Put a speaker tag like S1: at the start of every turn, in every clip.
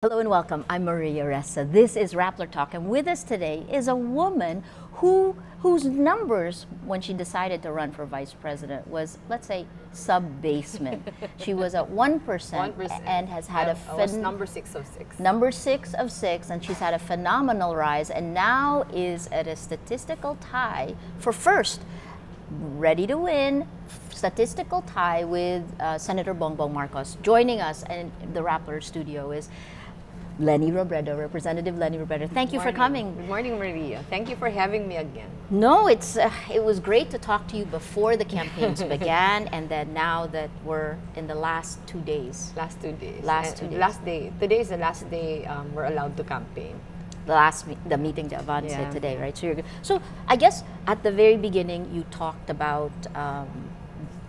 S1: Hello and welcome. I'm Maria Ressa. This is Rappler Talk, and with us today is a woman whose numbers when she decided to run for vice president was, let's say, sub-basement. She was at 1%,
S2: 1%.
S1: and has had
S2: I was number 6 of 6.
S1: number 6 of 6, and she's had a phenomenal rise, and now is at a statistical tie for first, ready to win, statistical tie with Senator Bongbong Marcos. Joining us in the Rappler studio is Leni Robredo, Representative Leni Robredo. Thank you for coming.
S2: Good morning, Maria. Thank you for having me again.
S1: No, it was great to talk to you before the campaigns began, and then now that we're in the last 2 days.
S2: Last 2 days.
S1: Last 2 days.
S2: Last day. Today is the last day we're allowed to campaign.
S1: The meeting de avance
S2: Yeah.
S1: today, right? So I guess at the very beginning you talked about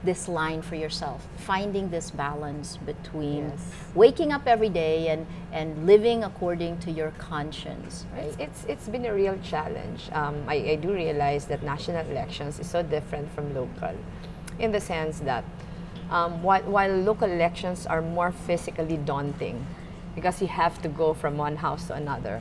S1: this line for yourself, finding this balance between
S2: Yes.
S1: waking up every day and living according to your conscience, right?
S2: It's been a real challenge. I do realize that national elections is so different from local, in the sense that while local elections are more physically daunting, because you have to go from one house to another.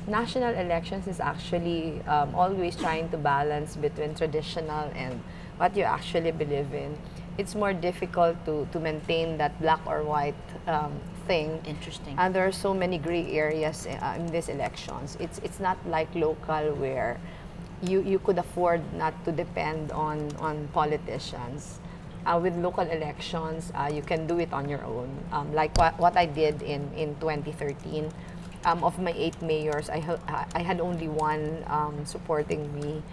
S2: National elections is actually always trying to balance between traditional and what you actually believe in. It's more difficult to maintain that black or white thing.
S1: Interesting.
S2: And there are so many gray areas in these elections. It's not like local where you could afford not to depend on politicians. With local elections, you can do it on your own. Like what I did in 2013. Of my 8 mayors, I had only one supporting me.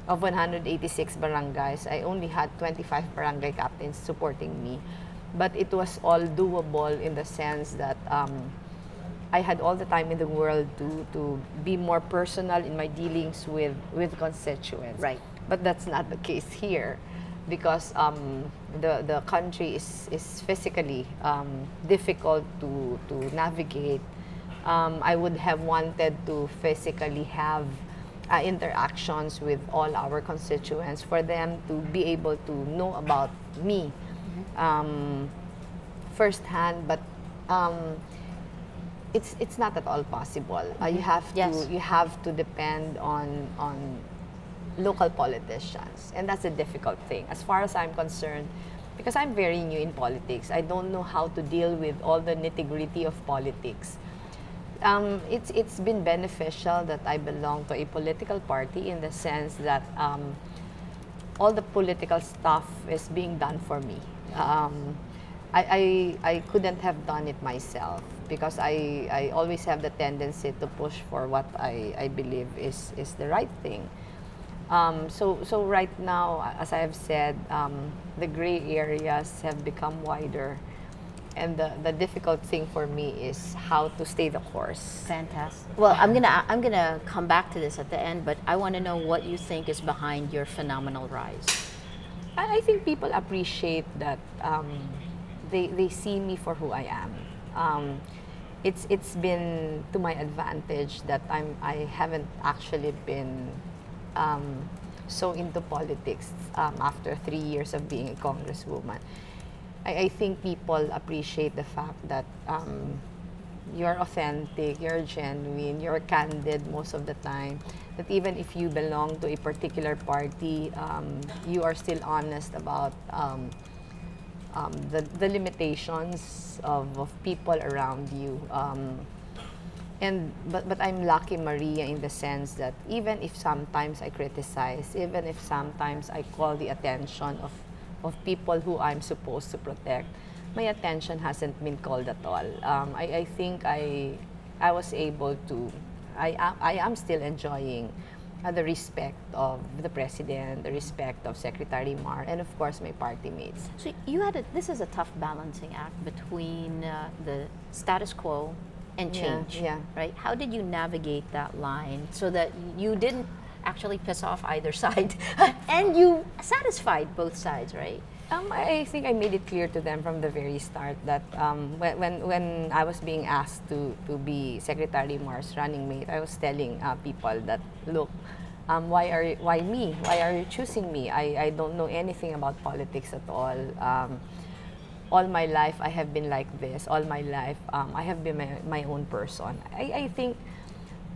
S2: Of 186 barangays, I only had 25 barangay captains supporting me. But it was all doable in the sense that I had all the time in the world to be more personal in my dealings with constituents.
S1: Right.
S2: But that's not the case here, because the country is physically difficult to navigate. I would have wanted to physically have interactions with all our constituents for them to be able to know about me firsthand, but it's not at all possible.
S1: Yes.
S2: You have to depend on local politicians, and that's a difficult thing as far as I'm concerned, because I'm very new in politics. I don't know how to deal with all the nitty-gritty of politics. It's been beneficial that I belong to a political party, in the sense that all the political stuff is being done for me. I couldn't have done it myself, because I always have the tendency to push for what I believe is the right thing. So right now, as I have said, the gray areas have become wider. And the difficult thing for me is how to stay the course.
S1: Fantastic. Well, I'm gonna come back to this at the end, but I want to know what you think is behind your phenomenal rise.
S2: I think people appreciate that they see me for who I am. It's been to my advantage that I haven't actually been so into politics after 3 years of being a congresswoman. I think people appreciate the fact that you're authentic, you're genuine, you're candid most of the time. That even if you belong to a particular party, you are still honest about the limitations of people around you. But I'm lucky, Maria, in the sense that even if sometimes I criticize, even if sometimes I call the attention of people who I'm supposed to protect, my attention hasn't been called at all. I think I was able to, I am still enjoying the respect of the President, the respect of Secretary Mar, and of course my party mates.
S1: So this is a tough balancing act between the status quo and change,
S2: Yeah.
S1: right? How did you navigate that line so that you didn't actually piss off either side and you satisfied both sides, right?
S2: I think I made it clear to them from the very start that when I was being asked to be Secretary Mar's running mate, I was telling people that, look, why me? Why are you choosing me? I don't know anything about politics at all. all my life I have been like this. All my life I have been my own person. I think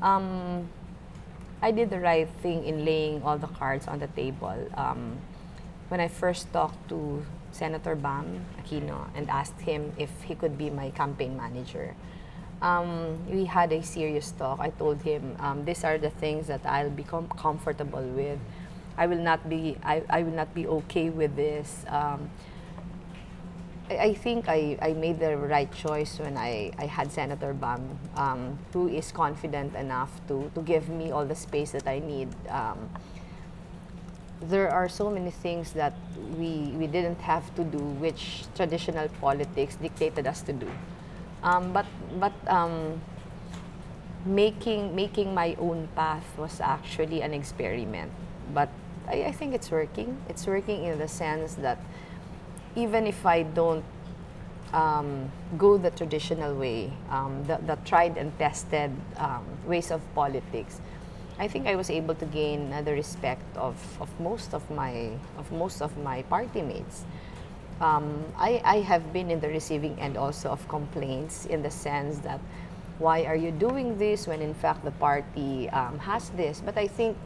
S2: I did the right thing in laying all the cards on the table. When I first talked to Senator Bam Aquino and asked him if he could be my campaign manager, we had a serious talk. I told him these are the things that I'll become comfortable with. I will not be okay with this. I think I made the right choice when I had Senator Bam, who is confident enough to give me all the space that I need. There are so many things that we didn't have to do, which traditional politics dictated us to do. But making my own path was actually an experiment. But I think it's working. It's working in the sense that even if I don't go the traditional way, the tried and tested ways of politics, I think I was able to gain the respect of most of my party mates. I have been in the receiving end also of complaints, in the sense that why are you doing this when in fact the party has this? But I think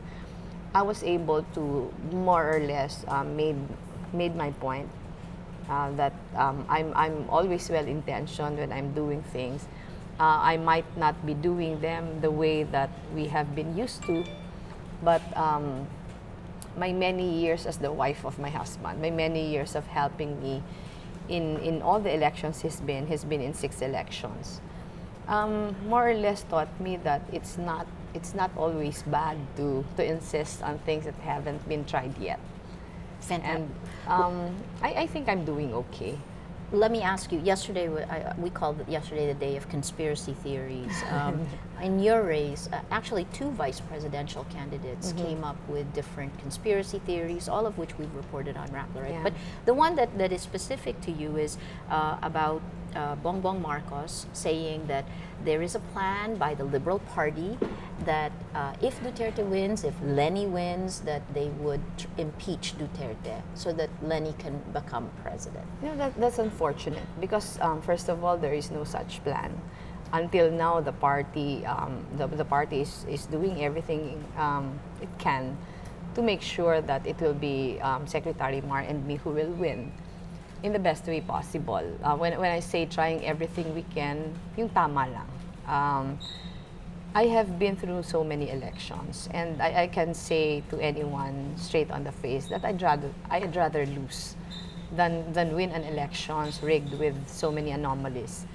S2: I was able to more or less made my point that I'm always well intentioned when I'm doing things. I might not be doing them the way that we have been used to, but my many years as the wife of my husband, my many years of helping me in all the elections he's been in 6 elections, more or less taught me that it's not always bad to insist on things that haven't been tried yet.
S1: Fantastic.
S2: And I think I'm doing okay.
S1: Let me ask you, yesterday, we called it yesterday the day of conspiracy theories. In your race, actually 2 vice presidential candidates came up with different conspiracy theories, all of which we've reported on Rappler. Right?
S2: Yeah.
S1: But the one that is specific to you is about Bongbong Marcos saying that there is a plan by the Liberal Party that if Duterte wins, if Leni wins, that they would impeach Duterte so that Leni can become president.
S2: You know, that's unfortunate because first of all, there is no such plan. Until now, the party is doing everything it can to make sure that it will be Secretary Mar and me who will win in the best way possible. When I say trying everything we can, yung tama lang. I have been through so many elections, and I can say to anyone straight on the face that I'd rather lose than win an elections rigged with so many anomalies.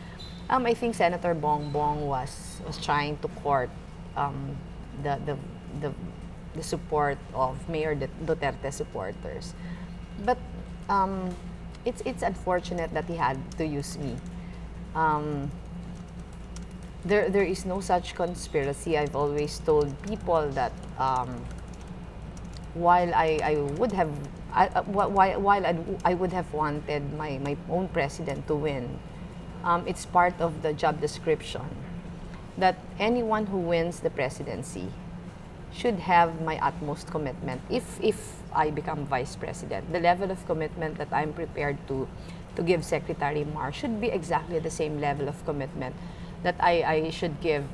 S2: I think Senator Bongbong was trying to court the support of Mayor Duterte supporters, but it's unfortunate that he had to use me. There is no such conspiracy. I've always told people that while I would have wanted my own president to win, it's part of the job description that anyone who wins the presidency should have my utmost commitment. If I become vice president, the level of commitment that I'm prepared to give Secretary Mar should be exactly the same level of commitment that I should give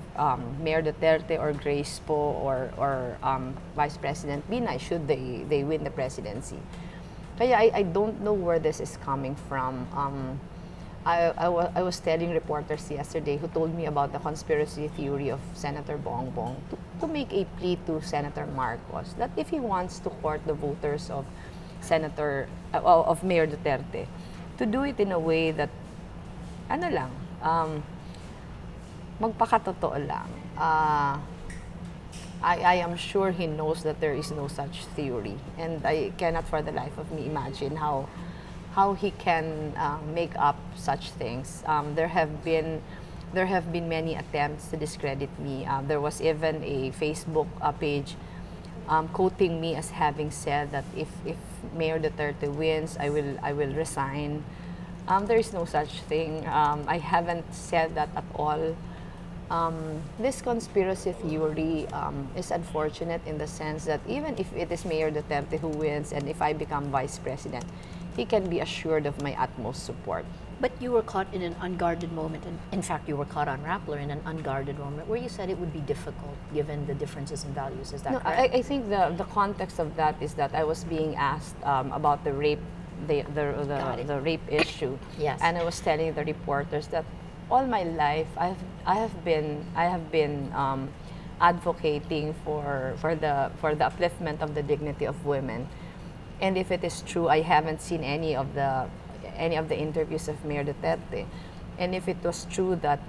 S2: Mayor Duterte or Grace Po or Vice President Binay should they win the presidency. Kaya I don't know where this is coming from. I was telling reporters yesterday who told me about the conspiracy theory of Senator Bongbong to make a plea to Senator Marcos that if he wants to court the voters of of Mayor Duterte, to do it in a way that magpakatotoo lang. I am sure he knows that there is no such theory, and I cannot for the life of me imagine how he can make up such things. There have been many attempts to discredit me. There was even a Facebook page quoting me as having said that if Mayor Duterte wins, I will resign. There is no such thing. I haven't said that at all. This conspiracy theory is unfortunate in the sense that even if it is Mayor Duterte who wins and if I become vice president, he can be assured of my utmost support.
S1: But you were caught in an unguarded moment, and in fact, you were caught on Rappler in an unguarded moment where you said it would be difficult given the differences in values. Is that
S2: No,
S1: correct?
S2: I think the context of that is that I was being asked about the rape,
S1: Got it.
S2: the rape issue.
S1: Yes.
S2: And I was telling the reporters that all my life I have been advocating for the upliftment of the dignity of women. And if it is true, I haven't seen any of the interviews of Mayor Duterte. And if it was true that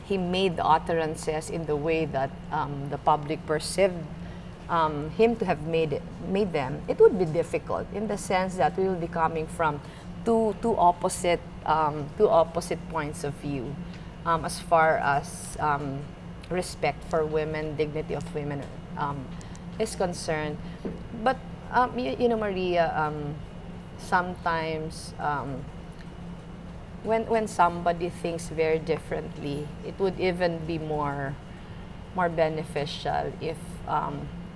S2: he made the utterances in the way that the public perceived him to have made them, it would be difficult in the sense that we will be coming from two opposite points of view as far as respect for women, dignity of women is concerned. But you know, Maria, sometimes when somebody thinks very differently, it would even be more beneficial if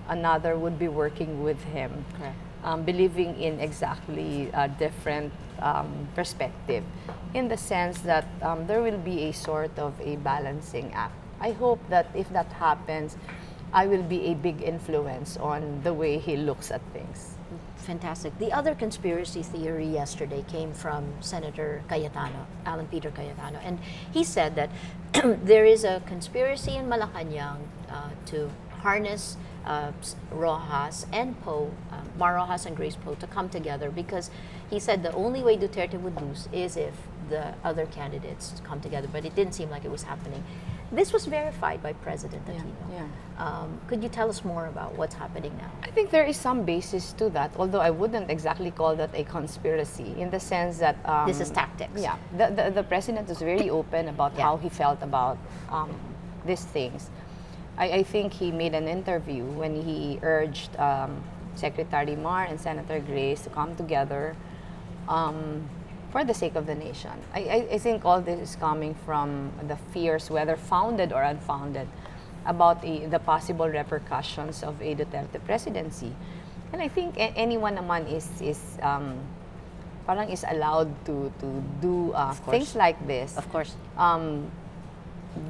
S2: another would be working with him,
S1: Correct.
S2: believing in exactly a different perspective, in the sense that there will be a sort of a balancing act. I hope that if that happens, I will be a big influence on the way he looks at things.
S1: Fantastic. The other conspiracy theory yesterday came from Senator Cayetano, Alan Peter Cayetano, and he said that there is a conspiracy in Malacanang to harness Rojas and Poe, Mar Rojas and Grace Poe, to come together, because he said the only way Duterte would lose is if the other candidates come together, but it didn't seem like it was happening. This was verified by President Aquino. Could you tell us more about what's happening now?
S2: I think there is some basis to that, although I wouldn't exactly call that a conspiracy, in the sense that
S1: This is tactics.
S2: Yeah, the president is very open about
S1: Yeah.
S2: how he felt about these things. I think he made an interview when he urged Secretary Mar and Senator Grace to come together for the sake of the nation. I think all this is coming from the fears, whether founded or unfounded, about the possible repercussions of a Duterte presidency. And I think anyone naman is parang is allowed to do things like this.
S1: Of course.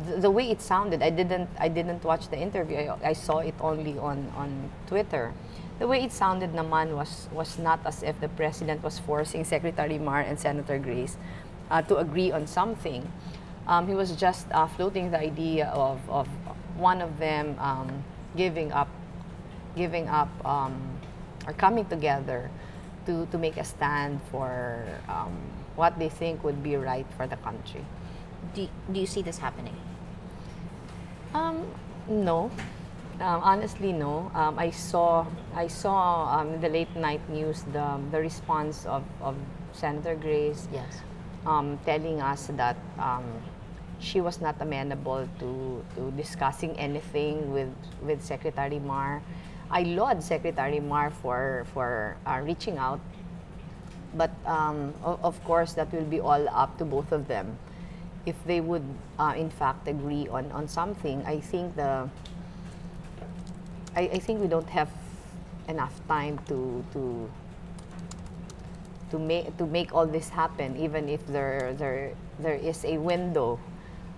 S2: The way it sounded, I didn't watch the interview. I saw it only on Twitter. The way it sounded naman was not as if the president was forcing Secretary Mar and Senator Grace to agree on something. He was just floating the idea of one of them giving up or coming together to make a stand for what they think would be right for the country.
S1: Do you see this happening?
S2: No. Honestly, no. I saw in the late night news the response of Senator Grace,
S1: Yes.
S2: telling us that she was not amenable to discussing anything with Secretary Mar. I laud Secretary Mar for reaching out, but of course that will be all up to both of them. If they would in fact agree on something, I think we don't have enough time to make all this happen, even if there is a window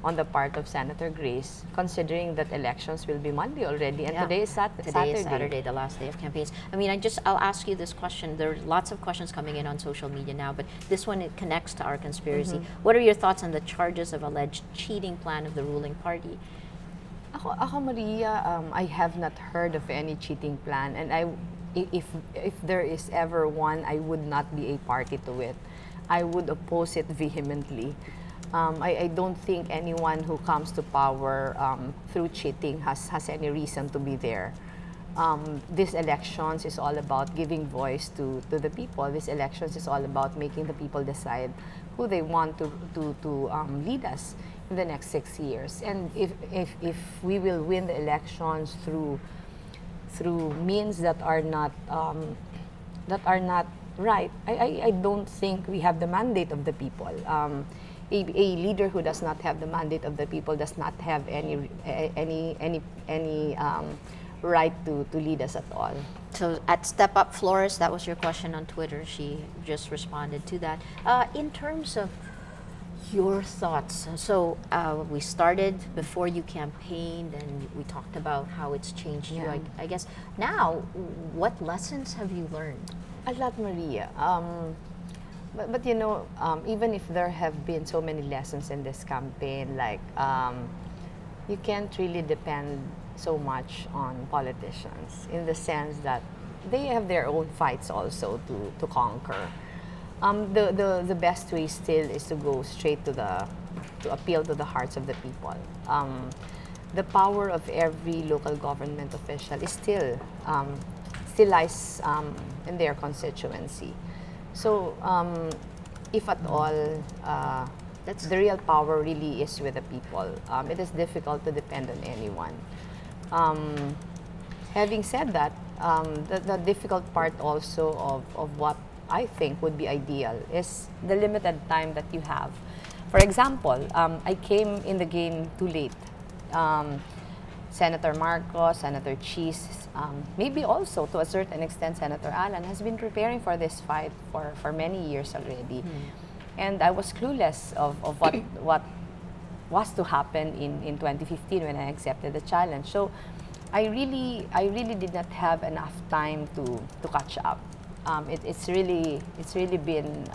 S2: on the part of Senator Grace, considering that elections will be Monday already, and
S1: Yeah.
S2: today is
S1: Today is Saturday, the last day of campaigns. I mean, I'll ask you this question. There are lots of questions coming in on social media now, but this one, it connects to our conspiracy. What are your thoughts on the charges of alleged cheating plan of the ruling party?
S2: Ako Maria, I have not heard of any cheating plan, and if there is ever one, I would not be a party to it. I would oppose it vehemently. I don't think anyone who comes to power through cheating has any reason to be there. These elections is all about giving voice to the people. These elections is all about making the people decide who they want to lead us in the next 6 years. And if we will win the elections through means that are not right, I don't think we have the mandate of the people. A leader who does not have the mandate of the people does not have any right to lead us at all.
S1: So at Step Up Flores, that was your question on Twitter. She just responded to that. In terms of your thoughts, so we started before you campaigned, and we talked about how it's changed you. I guess now, what lessons have you learned?
S2: A lot, Maria. But you know, even if there have been so many lessons in this campaign, like you can't really depend so much on politicians in the sense that they have their own fights also to conquer. The best way still is to go straight to appeal to the hearts of the people. The power of every local government official is still lies in their constituency. So if at all the real power really is with the people, it is difficult to depend on anyone. Having said that, the difficult part also of what I think would be ideal is the limited time that you have. For example, I came in the game too late. Senator Marcos, Senator Cheese, maybe also to a certain extent Senator Alan has been preparing for this fight for many years already. And I was clueless of what was to happen in 2015 when I accepted the challenge. So I really did not have enough time to catch up. It's really been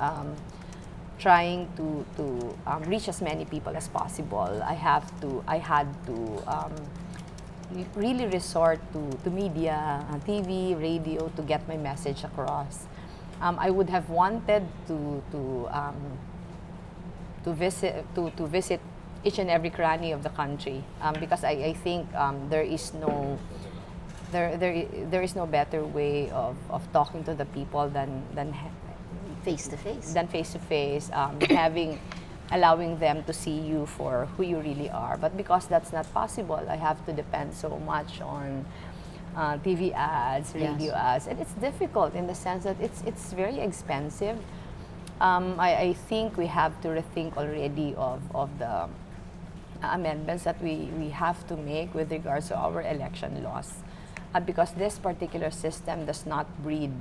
S2: trying to reach as many people as possible. I had to really resort to media, TV, radio to get my message across. I would have wanted to visit each and every cranny of the country because I think there is no better way of talking to the people than
S1: Face to face.
S2: Allowing them to see you for who you really are. But because that's not possible, I have to depend so much on TV ads, radio ads, and it's difficult in the sense that it's very expensive. I think we have to rethink already of the amendments that we have to make with regards to our election laws. Because this particular system does not breed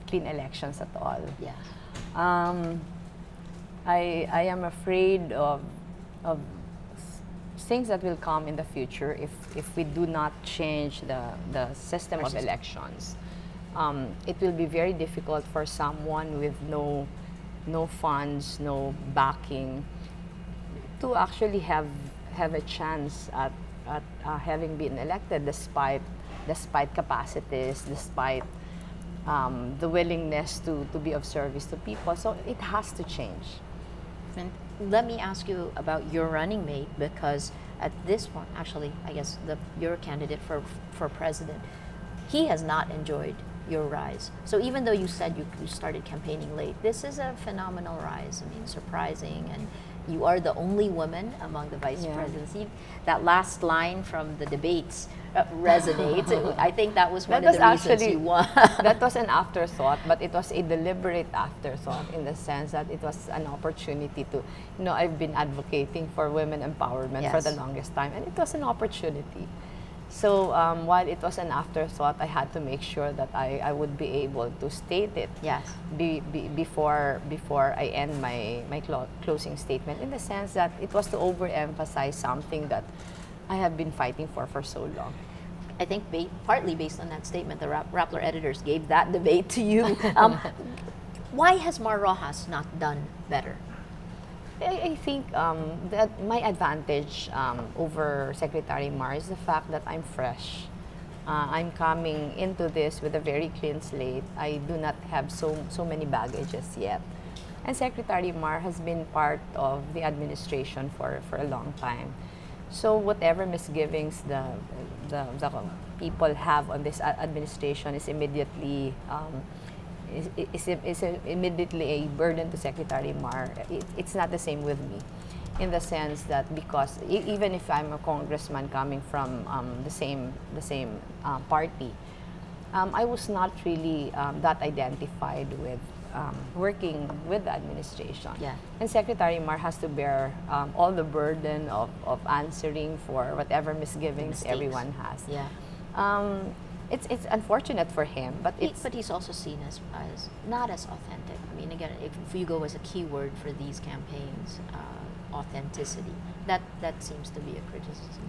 S2: clean elections at all. I am afraid of things that will come in the future if we do not change the system of elections. It will be very difficult for someone with no funds, no backing, to actually have a chance at having been elected despite capacities, despite the willingness to be of service to people. So it has to change.
S1: And let me ask you about your running mate, because at this point, actually, I guess your candidate for president, he has not enjoyed your rise. So even though you said you started campaigning late, this is a phenomenal rise. I mean, surprising, and you are the only woman among the vice presidency. That last line from the debates resonates. I think that was one of the reasons you won.
S2: That was an afterthought, but it was a deliberate afterthought in the sense that it was an opportunity to, I've been advocating for women empowerment for the longest time, and it was an opportunity. So while it was an afterthought, I had to make sure that I would be able to state it before I end my closing statement, in the sense that it was to overemphasize something that I have been fighting for so long.
S1: I think partly based on that statement, the Rappler editors gave that debate to you. Why has Mar Rojas not done better?
S2: I think that my advantage over Secretary Mar is the fact that I'm fresh. I'm coming into this with a very clean slate. I do not have so many baggages yet. And Secretary Mar has been part of the administration for a long time. So whatever misgivings the people have on this administration is immediately immediately a burden to Secretary Mar. It's not the same with me, in the sense that because even if I'm a congressman coming from the same party, I was not really that identified with working with the administration. And Secretary Mar has to bear all the burden of answering for whatever misgivings everyone has. it's unfortunate for him, but it's
S1: But he's also seen as not as authentic. I mean, again, if you go as a keyword for these campaigns, authenticity, that seems to be a criticism.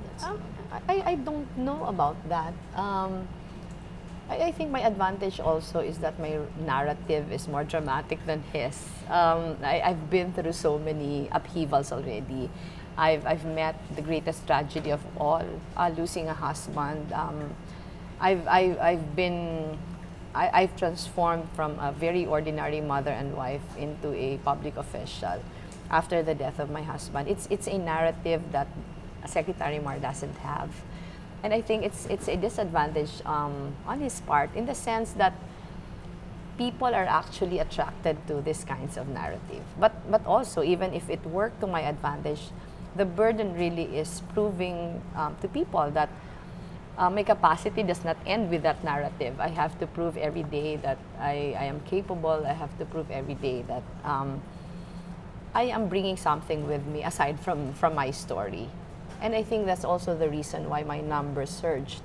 S2: I don't know about that. I think my advantage also is that my narrative is more dramatic than his. I've been through so many upheavals already. I've met the greatest tragedy of all, losing a husband. I've transformed from a very ordinary mother and wife into a public official after the death of my husband. It's a narrative that Secretary Mar doesn't have. And I think it's a disadvantage on his part, in the sense that people are actually attracted to these kinds of narrative. But also, even if it worked to my advantage, the burden really is proving to people that my capacity does not end with that narrative. I have to prove every day that I am capable. I have to prove every day that I am bringing something with me aside from my story. And I think that's also the reason why my numbers surged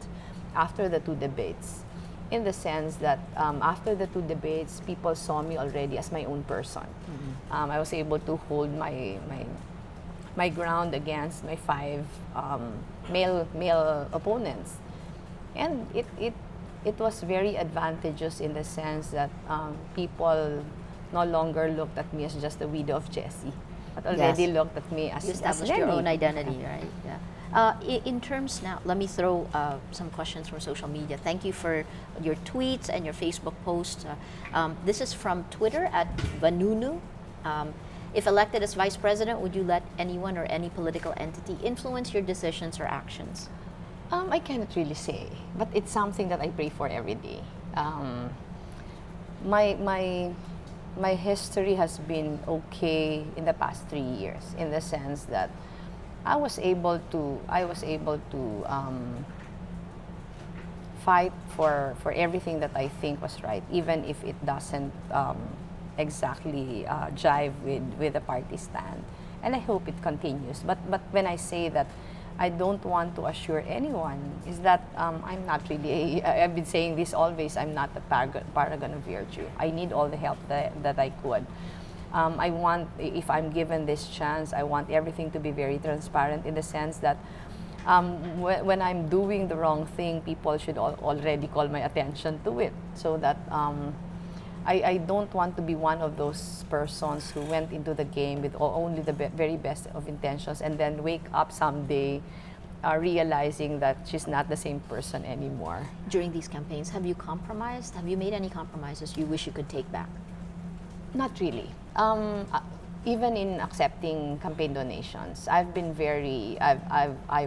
S2: after the 2 debates. In the sense that after the 2 debates, people saw me already as my own person. Mm-hmm. I was able to hold my ground against my 5 male opponents. And it was very advantageous in the sense that people no longer looked at me as just the widow of Jesse, but already looked at me as
S1: you established your own identity, right? Yeah. In terms now, let me throw some questions from social media. Thank you for your tweets and your Facebook posts. This is from Twitter at Vanunu. If elected as vice president, would you let anyone or any political entity influence your decisions or actions?
S2: I cannot really say, but it's something that I pray for every day. My history has been okay in the past 3 years, in the sense that I was able to fight for everything that I think was right, even if it doesn't exactly jive with the party stand. And I hope it continues. But when I say that I don't want to assure anyone, is that I'm not really, I've been saying this always, I'm not a paragon of virtue. I need all the help that I could. I want, if I'm given this chance, I want everything to be very transparent, in the sense that when I'm doing the wrong thing, people should already call my attention to it, so that I don't want to be one of those persons who went into the game with only the very best of intentions, and then wake up someday realizing that she's not the same person anymore.
S1: During these campaigns, have you compromised? Have you made any compromises you wish you could take back?
S2: Not really. Even in accepting campaign donations, I've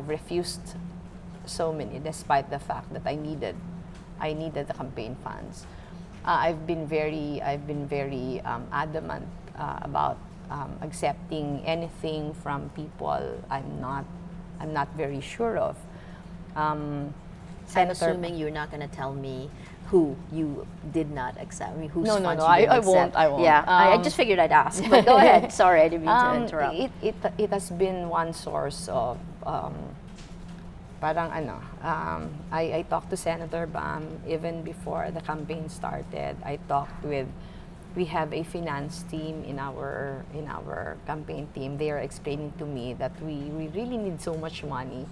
S2: refused so many, despite the fact that I needed the campaign funds. I've been very adamant about accepting anything from people I'm not very sure of.
S1: I'm assuming you're not going to tell me who you did not accept. I mean, whose funds you didn't accept.
S2: I won't.
S1: Yeah, I just figured I'd ask. But go ahead. Sorry, I didn't mean to interrupt.
S2: It has been one source of I talked to Senator Bam even before the campaign started. We have a finance team in our campaign team. They are explaining to me that we really need so much money,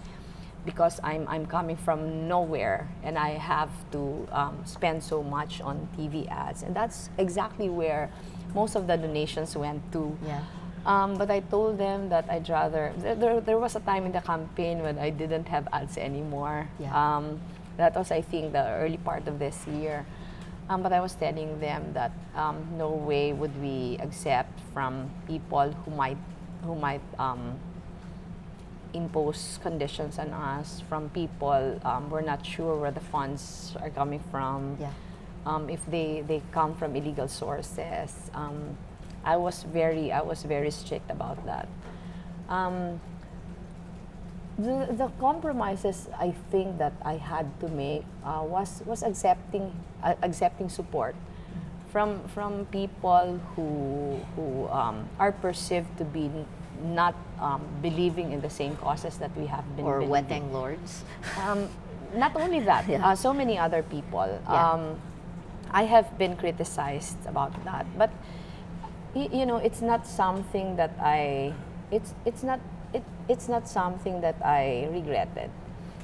S2: because I'm coming from nowhere and I have to spend so much on TV ads, and that's exactly where most of the donations went to.
S1: Yeah.
S2: But I told them that I'd rather. There was a time in the campaign when I didn't have ads anymore.
S1: Yeah.
S2: That was, I think, the early part of this year. But I was telling them that no way would we accept from people who might impose conditions on us, from people we're not sure where the funds are coming from.
S1: Yeah.
S2: If they come from illegal sources. I was very strict about that. The compromises I think that I had to make was accepting support from people who are perceived to be not believing in the same causes that we have been
S1: Or
S2: believing.
S1: weteng lords.
S2: not only that,
S1: Yeah.
S2: so many other people.
S1: Yeah.
S2: I have been criticized about that, but you know, it's not something that it's not something that I regretted,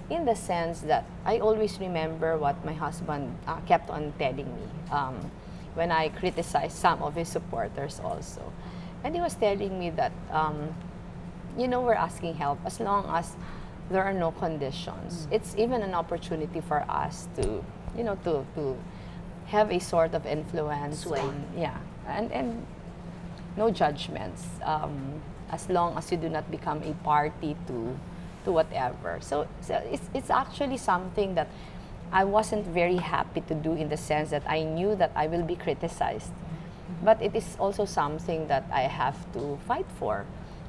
S2: in the sense that I always remember what my husband kept on telling me when I criticized some of his supporters also, and he was telling me that you know, we're asking help as long as there are no conditions. It's even an opportunity for us to, you know, to have a sort of influence
S1: Sway.
S2: on, yeah, and no judgments, as long as you do not become a party to whatever. So it's actually something that I wasn't very happy to do, in the sense that I knew that I will be criticized. But it is also something that I have to fight for,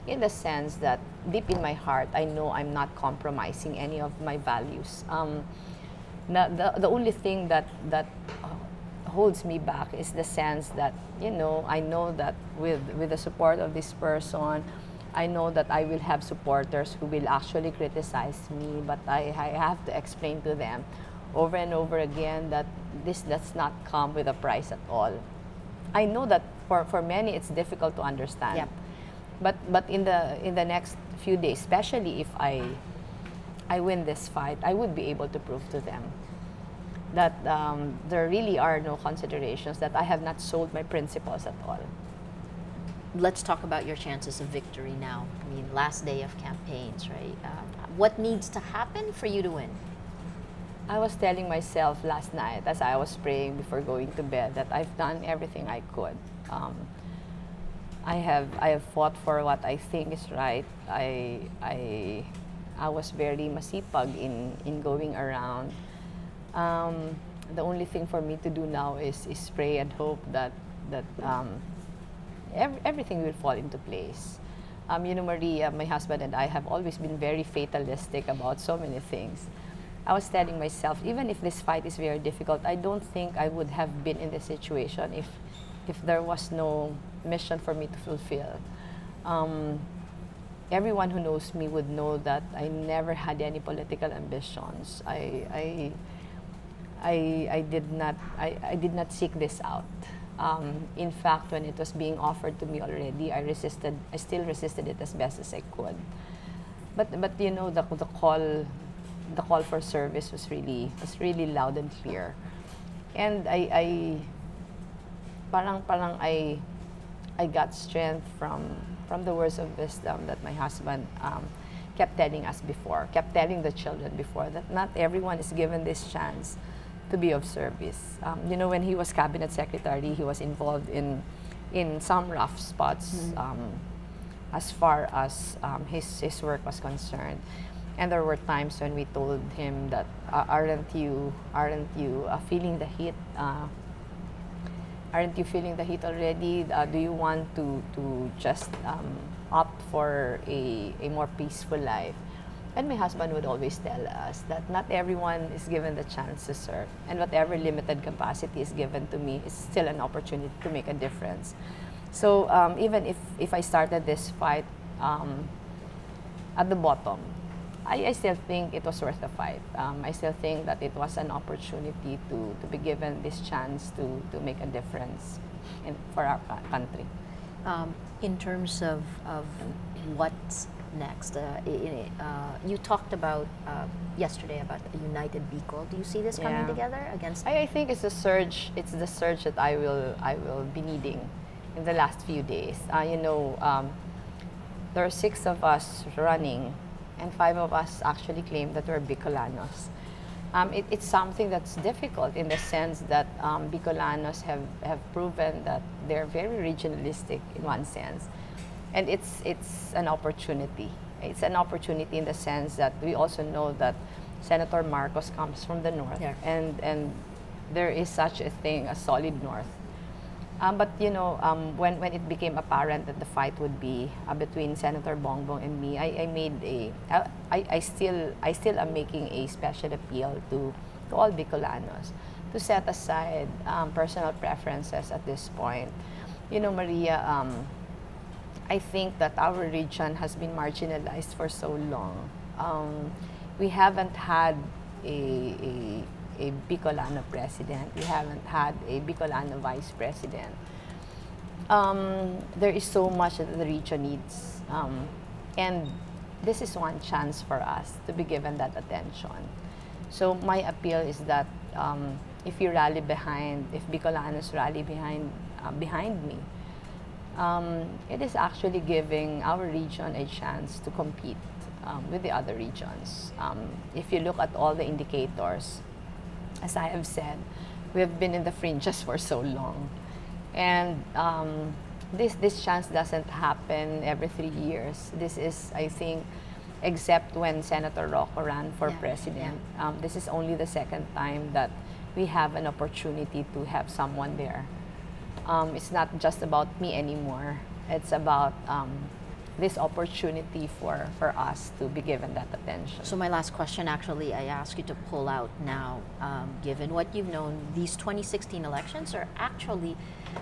S2: in the sense that deep in my heart, I know I'm not compromising any of my values. The only thing that holds me back is the sense that, you know, I know that with the support of this person, I know that I will have supporters who will actually criticize me, but I have to explain to them over and over again that this does not come with a price at all. I know that for many it's difficult to understand.
S1: Yep.
S2: But in the next few days, especially if I win this fight, I would be able to prove to them that there really are no considerations, that I have not sold my principles at all.
S1: Let's talk about your chances of victory now. I mean, last day of campaigns, right? What needs to happen for you to win?
S2: I was telling myself last night as I was praying before going to bed that I've done everything I could. I have fought for what I think is right. I was very masipag in going around. The only thing for me to do now is pray and hope that everything will fall into place. You know, Maria, my husband, and I have always been very fatalistic about so many things. I was telling myself, even if this fight is very difficult, I don't think I would have been in this situation if there was no mission for me to fulfill. Everyone who knows me would know that I never had any political ambitions. I did not seek this out. In fact, when it was being offered to me already, I still resisted it as best as I could. But you know, the call for service was really loud and clear. And I got strength from the words of wisdom that my husband kept telling us before, kept telling the children before, that not everyone is given this chance to be of service. You know, when he was cabinet secretary, he was involved in some rough spots as far as his work was concerned. And there were times when we told him that, aren't you feeling the heat? Aren't you feeling the heat already? Do you want to just opt for a more peaceful life? And my husband would always tell us that not everyone is given the chance to serve, and whatever limited capacity is given to me is still an opportunity to make a difference. So even if I started this fight at the bottom, I still think it was worth the fight. I still think that it was an opportunity to be given this chance to make a difference for our country.
S1: In terms of what's next, you talked about yesterday about a united Bicol. Do you see this coming
S2: Yeah.
S1: together against?
S2: I think it's the surge. It's the surge that I will be needing in the last few days. You know, there are 6 of us running, and 5 of us actually claim that we're Bicolanos. It's something that's difficult in the sense that Bicolanos have proven that they're very regionalistic in one sense. And it's an opportunity. It's an opportunity in the sense that we also know that Senator Marcos comes from the north,
S1: Yeah.
S2: and there is such a thing as solid north. But you know, when it became apparent that the fight would be between Senator Bongbong and me, I still am making a special appeal to all Bicolanos to set aside personal preferences at this point. You know, Maria, I think that our region has been marginalized for so long. We haven't had a Bicolano president. We haven't had a Bicolano vice president. There is so much that the region needs. And this is one chance for us to be given that attention. So my appeal is that if you rally behind, if Bicolanos rally behind me, it is actually giving our region a chance to compete with the other regions. If you look at all the indicators, as I have said, we have been in the fringes for so long. And this chance doesn't happen every 3 years. This is, I think, except when Senator Rocco ran for president. This is only the second time that we have an opportunity to have someone there. It's not just about me anymore. It's about this opportunity for us to be given that attention.
S1: So my last question, actually, I ask you to pull out now. Given what you've known, these 2016 elections are actually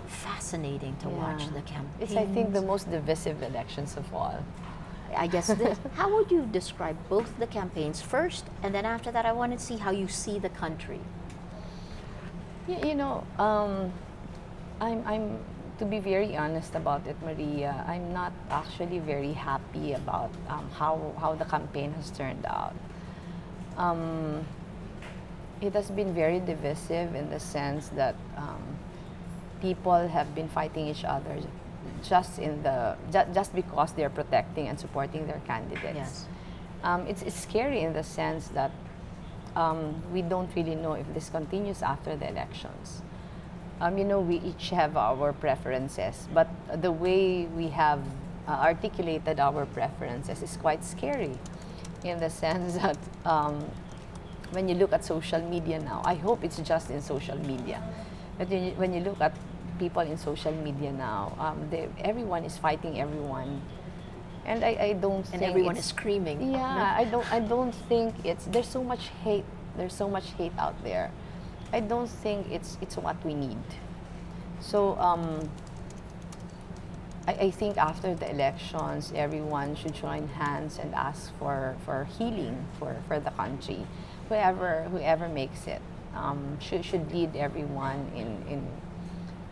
S1: fascinating to watch the campaigns.
S2: It's, I think, the most divisive elections of all.
S1: I guess this, how would you describe both the campaigns first, and then after that, I want to see how you see the country.
S2: You know, I'm to be very honest about it, Maria, I'm not actually very happy about how the campaign has turned out. It has been very divisive in the sense that people have been fighting each other just because they're protecting and supporting their candidates.
S1: Yes.
S2: It's scary in the sense that we don't really know if this continues after the elections. You know, we each have our preferences, but the way we have articulated our preferences is quite scary in the sense that when you look at social media now, I hope it's just in social media, but when you look at people in social media now, everyone is fighting everyone. And I don't think
S1: everyone is screaming.
S2: Yeah, I don't think there's so much hate. There's so much hate out there. I don't think it's what we need. So I think after the elections, everyone should join hands and ask for healing for the country. Whoever makes it should lead everyone in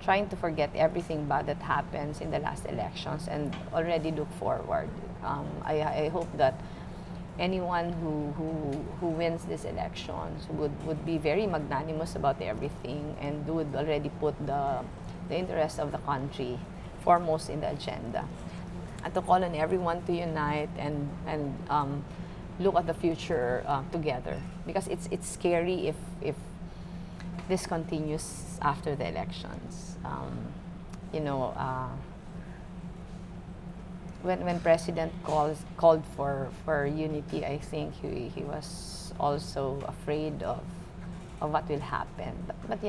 S2: trying to forget everything bad that happens in the last elections and already look forward. I hope that anyone who wins these elections would be very magnanimous about everything and would already put the interest of the country foremost in the agenda. And to call on everyone to unite and look at the future together, because it's scary if this continues after the elections. When President called for unity, I think he was also afraid of what will happen. But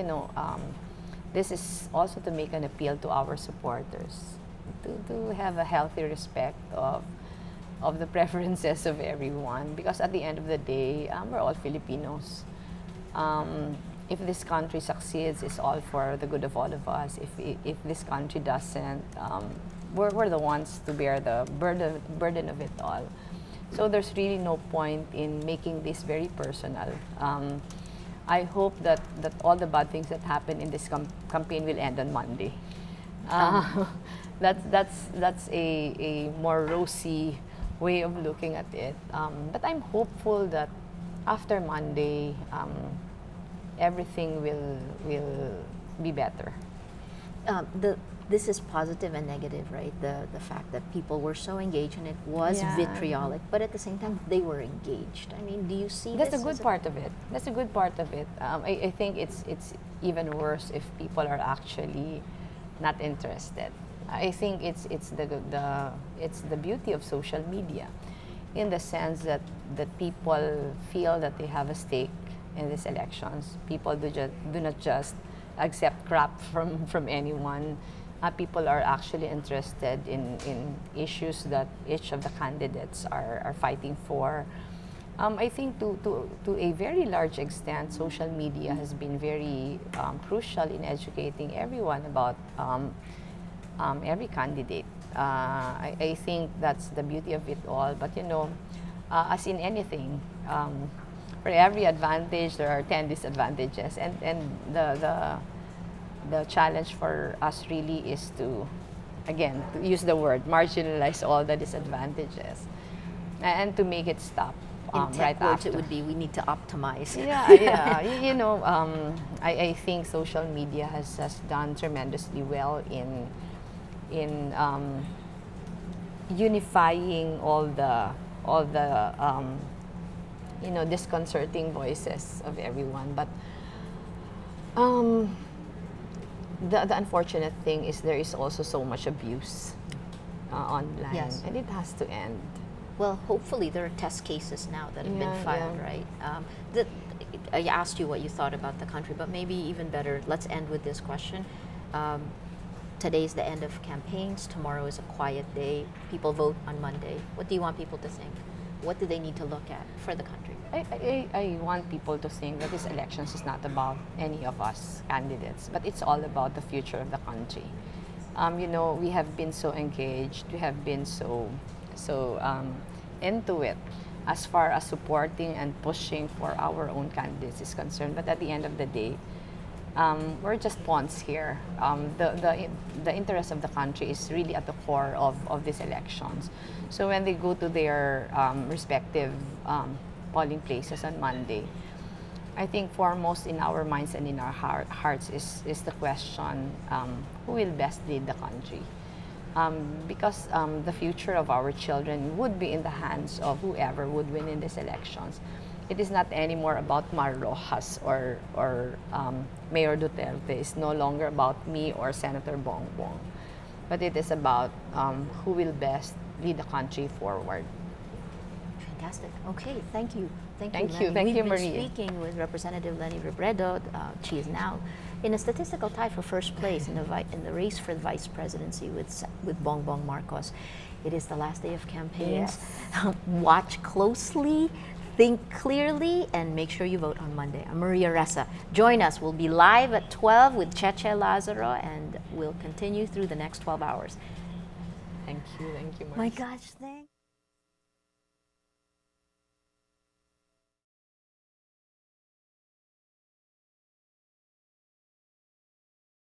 S2: this is also to make an appeal to our supporters to have a healthy respect of the preferences of everyone, because at the end of the day, we're all Filipinos. If this country succeeds, it's all for the good of all of us. If this country doesn't, we're the ones to bear the burden of it all. So there's really no point in making this very personal. I hope that all the bad things that happen in this campaign will end on Monday. That's a more rosy way of looking at it. But I'm hopeful that after Monday, everything will be better.
S1: This is positive and negative, right? The fact that people were so engaged and it was vitriolic, but at the same time they were engaged. I mean, do you see
S2: that's
S1: this
S2: a good part of it? That's a good part of it. I think it's even worse if people are actually not interested. I think it's the beauty of social media, in the sense that people feel that they have a stake in these elections. People do not just accept crap from anyone. People are actually interested in issues that each of the candidates are fighting for. I think to a very large extent, social media has been very crucial in educating everyone about every candidate. I think that's the beauty of it all. But as in anything, for every advantage, there are 10 disadvantages. And the challenge for us really is to, again, to use the word, marginalize all the disadvantages and to make it stop.
S1: In
S2: Right
S1: tech words,
S2: after.
S1: it would be we need to optimize.
S2: Yeah. You know, I think social media has done tremendously well in unifying all the you know, disconcerting voices of everyone. But the unfortunate thing is there is also so much abuse online,
S1: Yes.
S2: and it has to end.
S1: Well, hopefully there are test cases now that have been
S2: Yeah,
S1: filed,
S2: yeah.
S1: right? I asked you what you thought about the country, but maybe even better, let's end with this question. Today's the end of campaigns. Tomorrow is a quiet day. People vote on Monday. What do you want people to think? What do they need to look at for the country?
S2: I want people to think that this elections is not about any of us candidates, but it's all about the future of the country. You know, we have been so engaged, we have been so into it as far as supporting and pushing for our own candidates is concerned. But at the end of the day, we're just pawns here. The interest of the country is really at the core of these elections. So when they go to their respective polling places on Monday, I think foremost in our minds and in our hearts is the question, who will best lead the country? Because the future of our children would be in the hands of whoever would win in these elections. It is not anymore about Mar Rojas or Mayor Duterte. It's no longer about me or Senator Bongbong. But it is about who will best lead the country forward.
S1: Fantastic. Okay, thank you.
S2: Thank
S1: Leni.
S2: you. Thank
S1: We've
S2: you,
S1: been
S2: Maria.
S1: speaking with Representative Leni Robredo. She is now in a statistical tie for first place in the race for the vice presidency with Bongbong Marcos. It is the last day of campaigns. Watch closely, think clearly, and make sure you vote on Monday. I'm Maria Ressa. Join us. We'll be live at 12 with Cheche Lazaro, and we'll continue through the next 12 hours.
S2: Thank you,
S1: My gosh, thank